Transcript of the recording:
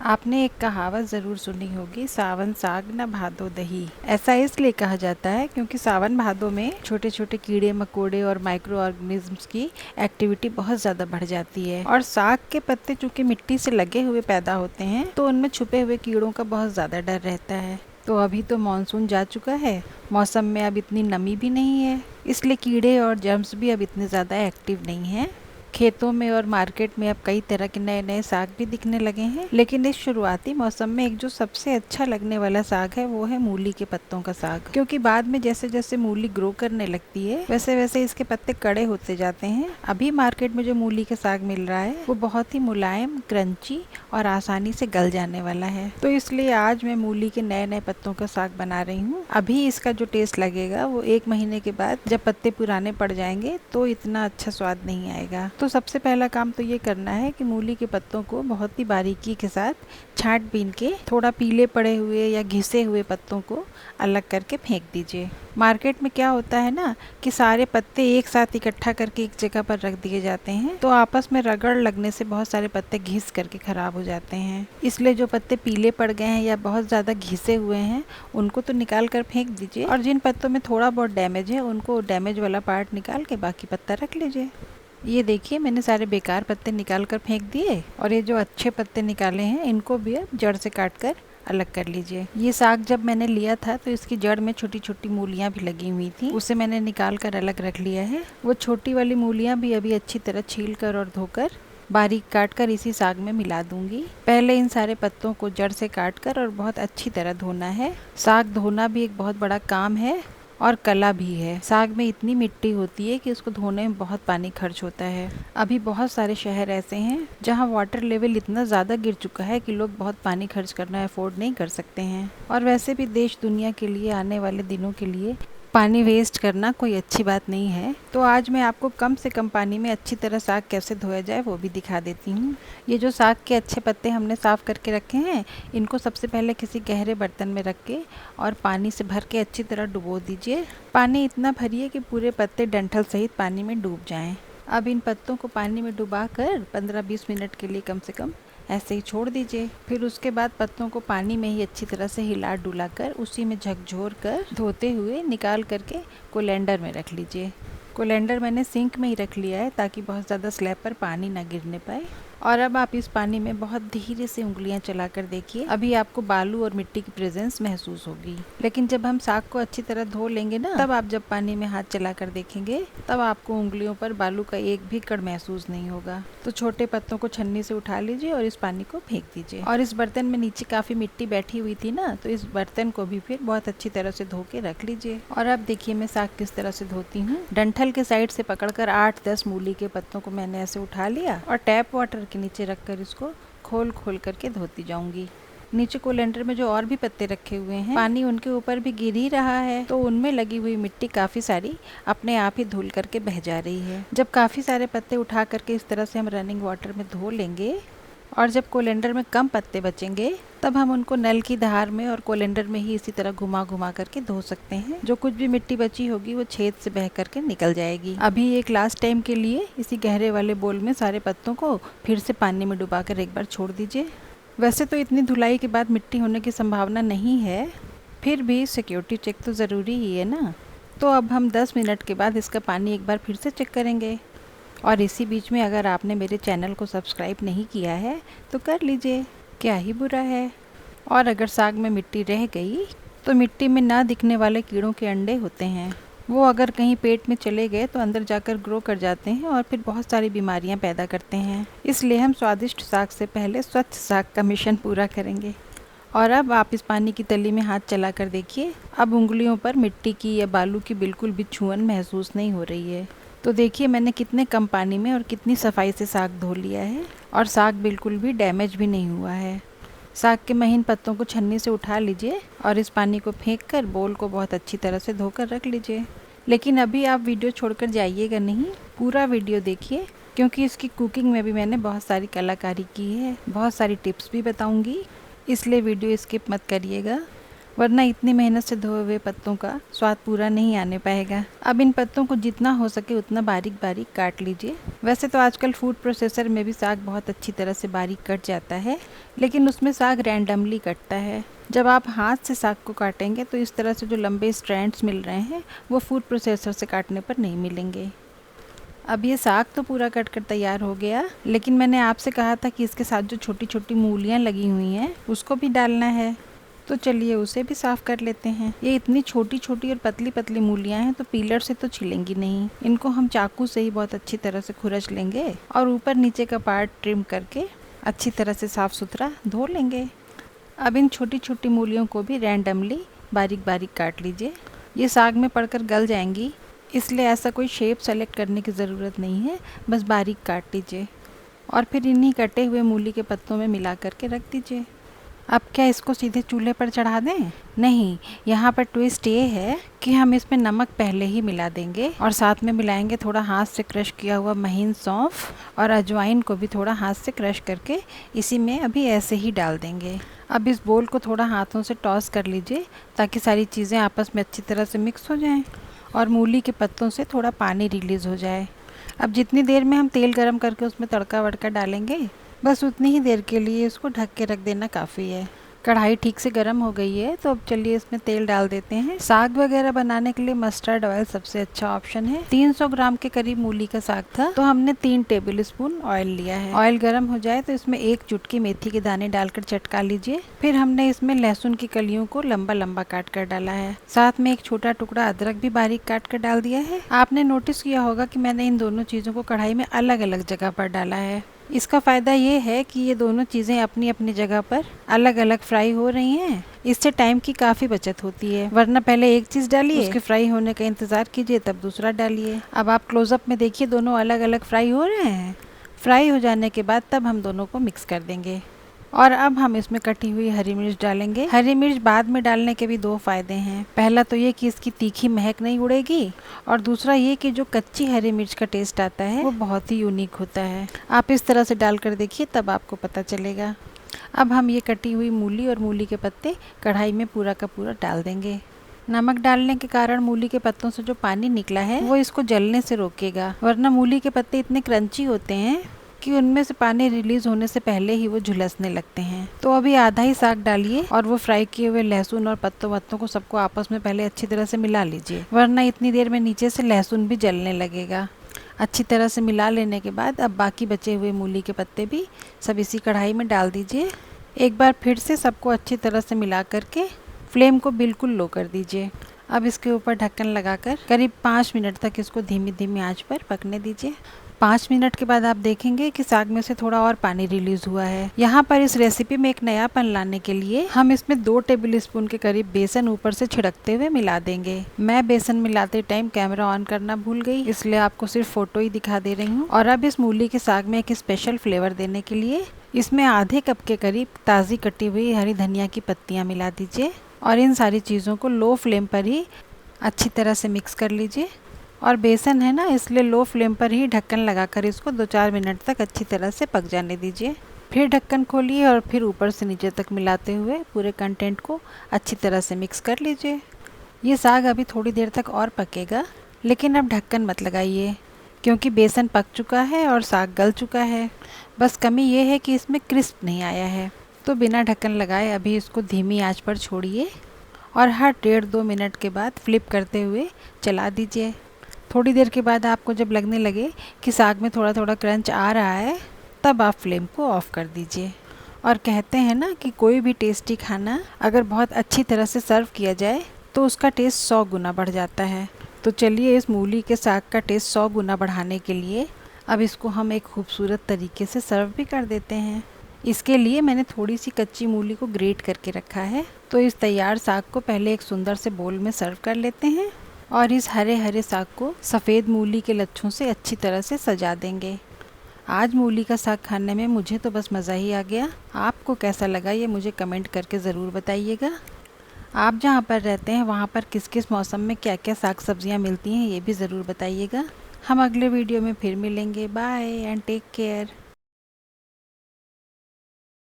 आपने एक कहावत ज़रूर सुनी होगी, सावन साग न भादो दही। ऐसा इसलिए कहा जाता है क्योंकि सावन भादो में छोटे छोटे कीड़े मकोड़े और माइक्रो ऑर्गेनिजम्स की एक्टिविटी बहुत ज़्यादा बढ़ जाती है। और साग के पत्ते चूंकि मिट्टी से लगे हुए पैदा होते हैं तो उनमें छुपे हुए कीड़ों का बहुत ज़्यादा डर रहता है। तो अभी तो मानसून जा चुका है, मौसम में अब इतनी नमी भी नहीं है, इसलिए कीड़े और जर्म्स भी अब इतने ज़्यादा एक्टिव नहीं हैं। खेतों में और मार्केट में अब कई तरह के नए नए साग भी दिखने लगे हैं, लेकिन इस शुरुआती मौसम में एक जो सबसे अच्छा लगने वाला साग है वो है मूली के पत्तों का साग। क्योंकि बाद में जैसे जैसे मूली ग्रो करने लगती है वैसे वैसे इसके पत्ते कड़े होते जाते हैं। अभी मार्केट में जो मूली का साग मिल रहा है वो बहुत ही मुलायम, क्रंची और आसानी से गल जाने वाला है। तो इसलिए आज मैं मूली के नए नए पत्तों का साग बना रही हूँ। अभी इसका जो टेस्ट लगेगा वो 1 महीने के बाद जब पत्ते पुराने पड़ जाएंगे तो इतना अच्छा स्वाद नहीं आएगा। तो सबसे पहला काम तो ये करना है कि मूली के पत्तों को बहुत ही बारीकी के साथ छांट बीन के थोड़ा पीले पड़े हुए या घिसे हुए पत्तों को अलग करके फेंक दीजिए। मार्केट में क्या होता है ना कि सारे पत्ते एक साथ इकट्ठा करके एक जगह पर रख दिए जाते हैं, तो आपस में रगड़ लगने से बहुत सारे पत्ते घिस करके खराब हो जाते हैं। इसलिए जो पत्ते पीले पड़ गए हैं या बहुत ज़्यादा घिसे हुए हैं उनको तो निकाल कर फेंक दीजिए, और जिन पत्तों में थोड़ा बहुत डैमेज है उनको डैमेज वाला पार्ट निकाल के बाकी पत्ता रख लीजिए। ये देखिए मैंने सारे बेकार पत्ते निकाल कर फेंक दिए, और ये जो अच्छे पत्ते निकाले हैं इनको भी अब जड़ से काट कर अलग कर लीजिए। ये साग जब मैंने लिया था तो इसकी जड़ में छोटी छोटी मूलियाँ भी लगी हुई थी, उसे मैंने निकाल कर अलग रख लिया है। वो छोटी वाली मूलियाँ भी अभी अच्छी तरह छील कर और धोकर बारीक काट कर इसी साग में मिला दूंगी। पहले इन सारे पत्तों को जड़ से काट कर और बहुत अच्छी तरह धोना है। साग धोना भी एक बहुत बड़ा काम है और कला भी है। साग में इतनी मिट्टी होती है कि उसको धोने में बहुत पानी खर्च होता है। अभी बहुत सारे शहर ऐसे हैं जहां वाटर लेवल इतना ज़्यादा गिर चुका है कि लोग बहुत पानी खर्च करना अफोर्ड नहीं कर सकते हैं। और वैसे भी देश दुनिया के लिए आने वाले दिनों के लिए पानी वेस्ट करना कोई अच्छी बात नहीं है। तो आज मैं आपको कम से कम पानी में अच्छी तरह साग कैसे धोया जाए वो भी दिखा देती हूँ। ये जो साग के अच्छे पत्ते हमने साफ़ करके रखे हैं इनको सबसे पहले किसी गहरे बर्तन में रख के और पानी से भर के अच्छी तरह डुबो दीजिए। पानी इतना भरिए कि पूरे पत्ते डंठल सहित पानी में डूब जाएं। अब इन पत्तों को पानी में डुबा कर 15-20 मिनट के लिए कम से कम ऐसे ही छोड़ दीजिए। फिर उसके बाद पत्तों को पानी में ही अच्छी तरह से हिला डुला कर उसी में झकझोर कर धोते हुए निकाल करके कोलैंडर में रख लीजिए। कोलैंडर मैंने सिंक में ही रख लिया है ताकि बहुत ज़्यादा स्लैब पर पानी ना गिरने पाए। और अब आप इस पानी में बहुत धीरे से उंगलियां चलाकर देखिए, अभी आपको बालू और मिट्टी की प्रेजेंस महसूस होगी। लेकिन जब हम साग को अच्छी तरह धो लेंगे ना, तब आप जब पानी में हाथ चलाकर देखेंगे तब आपको उंगलियों पर बालू का एक भी कण महसूस नहीं होगा। तो छोटे पत्तों को छन्नी से उठा लीजिए और इस पानी को फेंक दीजिए। और इस बर्तन में नीचे काफी मिट्टी बैठी हुई थी ना, तो इस बर्तन को भी फिर बहुत अच्छी तरह से धो के रख लीजिए। और अब देखिए मैं साग किस तरह से धोती हूँ। डंठल के साइड से पकड़कर 8-10 मूली के पत्तों को मैंने ऐसे उठा लिया और टैप वाटर के नीचे रखकर इसको खोल खोल करके धोती जाऊंगी। नीचे कोलैंडर में जो और भी पत्ते रखे हुए हैं पानी उनके ऊपर भी गिर ही रहा है, तो उनमें लगी हुई मिट्टी काफी सारी अपने आप ही धुल करके बह जा रही है। जब काफी सारे पत्ते उठा करके इस तरह से हम रनिंग वाटर में धो लेंगे और जब कोलैंडर में कम पत्ते बचेंगे तब हम उनको नल की धार में और कोलैंडर में ही इसी तरह घुमा घुमा करके धो सकते हैं। जो कुछ भी मिट्टी बची होगी वो छेद से बह करके निकल जाएगी। अभी एक लास्ट टाइम के लिए इसी गहरे वाले बोल में सारे पत्तों को फिर से पानी में डुबाकर एक बार छोड़ दीजिए। वैसे तो इतनी धुलाई के बाद मिट्टी होने की संभावना नहीं है, फिर भी सिक्योरिटी चेक तो ज़रूरी ही है ना। तो अब हम 10 मिनट के बाद इसका पानी एक बार फिर से चेक करेंगे। और इसी बीच में अगर आपने मेरे चैनल को सब्सक्राइब नहीं किया है तो कर लीजिए, क्या ही बुरा है। और अगर साग में मिट्टी रह गई तो मिट्टी में ना दिखने वाले कीड़ों के अंडे होते हैं, वो अगर कहीं पेट में चले गए तो अंदर जाकर ग्रो कर जाते हैं और फिर बहुत सारी बीमारियां पैदा करते हैं। इसलिए हम स्वादिष्ट साग से पहले स्वच्छ साग का मिशन पूरा करेंगे। और अब आप इस पानी की तली में हाथ चला कर देखिए, अब उंगलियों पर मिट्टी की या बालू की बिल्कुल भी छुअन महसूस नहीं हो रही है। तो देखिए मैंने कितने कम पानी में और कितनी सफाई से साग धो लिया है, और साग बिल्कुल भी डैमेज भी नहीं हुआ है। साग के महीन पत्तों को छन्नी से उठा लीजिए और इस पानी को फेंककर बोल को बहुत अच्छी तरह से धोकर रख लीजिए। लेकिन अभी आप वीडियो छोड़कर जाइएगा नहीं, पूरा वीडियो देखिए, क्योंकि इसकी कुकिंग में भी मैंने बहुत सारी कलाकारी की है, बहुत सारी टिप्स भी बताऊंगी, इसलिए वीडियो स्किप मत करिएगा। वरना इतनी मेहनत से धोए हुए पत्तों का स्वाद पूरा नहीं आने पाएगा। अब इन पत्तों को जितना हो सके उतना बारीक बारीक काट लीजिए। वैसे तो आजकल फूड प्रोसेसर में भी साग बहुत अच्छी तरह से बारीक कट जाता है, लेकिन उसमें साग रैंडमली कटता है। जब आप हाथ से साग को काटेंगे तो इस तरह से जो लंबे स्ट्रैंड्स मिल रहे हैं वो फूड प्रोसेसर से काटने पर नहीं मिलेंगे। अब ये साग तो पूरा कट कर तैयार हो गया, लेकिन मैंने आपसे कहा था कि इसके साथ जो छोटी छोटी मूलियाँ लगी हुई हैं उसको भी डालना है, तो चलिए उसे भी साफ़ कर लेते हैं। ये इतनी छोटी छोटी और पतली पतली मूलियाँ हैं तो पीलर से तो छिलेंगी नहीं। इनको हम चाकू से ही बहुत अच्छी तरह से खुरच लेंगे और ऊपर नीचे का पार्ट ट्रिम करके अच्छी तरह से साफ़ सुथरा धो लेंगे। अब इन छोटी छोटी मूलियों को भी रैंडमली बारीक बारीक काट लीजिए। ये साग में पड़कर गल जाएंगी, इसलिए ऐसा कोई शेप सेलेक्ट करने की ज़रूरत नहीं है, बस बारीक काट लीजिए और फिर इन्हीं कटे हुए मूली के पत्तों में मिला करके रख दीजिए। अब क्या इसको सीधे चूल्हे पर चढ़ा दें? नहीं, यहाँ पर ट्विस्ट ये है कि हम इसमें नमक पहले ही मिला देंगे और साथ में मिलाएंगे थोड़ा हाथ से क्रश किया हुआ महीन सौंफ और अजवाइन को भी थोड़ा हाथ से क्रश करके इसी में अभी ऐसे ही डाल देंगे। अब इस बोल को थोड़ा हाथों से टॉस कर लीजिए ताकि सारी चीज़ें आपस में अच्छी तरह से मिक्स हो जाएं और मूली के पत्तों से थोड़ा पानी रिलीज़ हो जाए। अब जितनी देर में हम तेल गरम करके उसमें तड़का वड़का डालेंगे, बस उतनी ही देर के लिए इसको ढक के रख देना काफ़ी है। कढ़ाई ठीक से गर्म हो गई है, तो अब चलिए इसमें तेल डाल देते हैं। साग वगैरह बनाने के लिए मस्टर्ड ऑयल सबसे अच्छा ऑप्शन है। 300 ग्राम के करीब मूली का साग था, तो हमने 3 टेबल स्पून ऑयल लिया है। ऑयल गर्म हो जाए तो इसमें 1 चुटकी मेथी के दाने डालकर चटका लीजिए। फिर हमने इसमें लहसुन की कलियों को लंबा लंबा काट कर डाला है। साथ में एक छोटा टुकड़ा अदरक भी बारीक काट कर डाल दिया है। आपने नोटिस किया होगा कि मैंने इन दोनों चीज़ों को कढ़ाई में अलग अलग जगह पर डाला है। इसका फ़ायदा ये है कि ये दोनों चीज़ें अपनी अपनी जगह पर अलग अलग फ्राई हो रही हैं। इससे टाइम की काफ़ी बचत होती है, वरना पहले एक चीज़ डालिए, उसके फ्राई होने का इंतज़ार कीजिए, तब दूसरा डालिए। अब आप क्लोज़अप में देखिए, दोनों अलग अलग फ्राई हो रहे हैं। फ्राई हो जाने के बाद तब हम दोनों को मिक्स कर देंगे और अब हम इसमें कटी हुई हरी मिर्च डालेंगे। हरी मिर्च बाद में डालने के भी 2 फायदे हैं। पहला तो ये कि इसकी तीखी महक नहीं उड़ेगी और दूसरा ये कि जो कच्ची हरी मिर्च का टेस्ट आता है वो बहुत ही यूनिक होता है। आप इस तरह से डालकर देखिए, तब आपको पता चलेगा। अब हम ये कटी हुई मूली और मूली के पत्ते कढ़ाई में पूरा का पूरा डाल देंगे। नमक डालने के कारण मूली के पत्तों से जो पानी निकला है वो इसको जलने से रोकेगा, वरना मूली के पत्ते इतने क्रंची होते हैं कि उनमें से पानी रिलीज होने से पहले ही वो झुलसने लगते हैं। तो अभी आधा ही साग डालिए और वो फ्राई किए हुए लहसुन और पत्तों को सबको आपस में पहले अच्छी तरह से मिला लीजिए, वरना इतनी देर में नीचे से लहसुन भी जलने लगेगा। अच्छी तरह से मिला लेने के बाद अब बाकी बचे हुए मूली के पत्ते भी सब इसी कढ़ाई में डाल दीजिए। एक बार फिर से सबको अच्छी तरह से मिला करके फ्लेम को बिल्कुल लो कर दीजिए। अब इसके ऊपर ढक्कन लगाकर करीब 5 मिनट तक इसको धीमी धीमी आंच पर पकने दीजिए। 5 मिनट के बाद आप देखेंगे कि साग में से थोड़ा और पानी रिलीज हुआ है। यहाँ पर इस रेसिपी में एक नयापन लाने के लिए हम इसमें 2 टेबल स्पून के करीब बेसन ऊपर से छिड़कते हुए मिला देंगे। मैं बेसन मिलाते टाइम कैमरा ऑन करना भूल गई, इसलिए आपको सिर्फ फोटो ही दिखा दे रही हूँ। और अब इस मूली के साग में एक स्पेशल फ्लेवर देने के लिए इसमें आधे कप के करीब ताज़ी कटी हुई हरी धनिया की पत्तियाँ मिला दीजिए और इन सारी चीज़ों को लो फ्लेम पर ही अच्छी तरह से मिक्स कर लीजिए। और बेसन है ना, इसलिए लो फ्लेम पर ही ढक्कन लगाकर इसको 2-4 मिनट तक अच्छी तरह से पक जाने दीजिए। फिर ढक्कन खोलिए और फिर ऊपर से नीचे तक मिलाते हुए पूरे कंटेंट को अच्छी तरह से मिक्स कर लीजिए। ये साग अभी थोड़ी देर तक और पकेगा, लेकिन अब ढक्कन मत लगाइए क्योंकि बेसन पक चुका है और साग गल चुका है। बस कमी ये है कि इसमें क्रिस्प नहीं आया है। तो बिना ढक्कन लगाए अभी इसको धीमी आंच पर छोड़िए और हर 1.5-2 मिनट के बाद फ्लिप करते हुए चला दीजिए। थोड़ी देर के बाद आपको जब लगने लगे कि साग में थोड़ा थोड़ा क्रंच आ रहा है, तब आप फ्लेम को ऑफ कर दीजिए। और कहते हैं ना कि कोई भी टेस्टी खाना अगर बहुत अच्छी तरह से सर्व किया जाए तो उसका टेस्ट 100 गुना बढ़ जाता है। तो चलिए इस मूली के साग का टेस्ट 100 गुना बढ़ाने के लिए अब इसको हम एक खूबसूरत तरीके से सर्व भी कर देते हैं। इसके लिए मैंने थोड़ी सी कच्ची मूली को ग्रेट करके रखा है। तो इस तैयार साग को पहले एक सुंदर से बोल में सर्व कर लेते हैं और इस हरे हरे साग को सफ़ेद मूली के लच्छों से अच्छी तरह से सजा देंगे। आज मूली का साग खाने में मुझे तो बस मज़ा ही आ गया। आपको कैसा लगा ये मुझे कमेंट करके ज़रूर बताइएगा। आप जहाँ पर रहते हैं वहाँ पर किस किस मौसम में क्या क्या साग सब्जियाँ मिलती हैं ये भी ज़रूर बताइएगा। हम अगले वीडियो में फिर मिलेंगे। Bye and take care.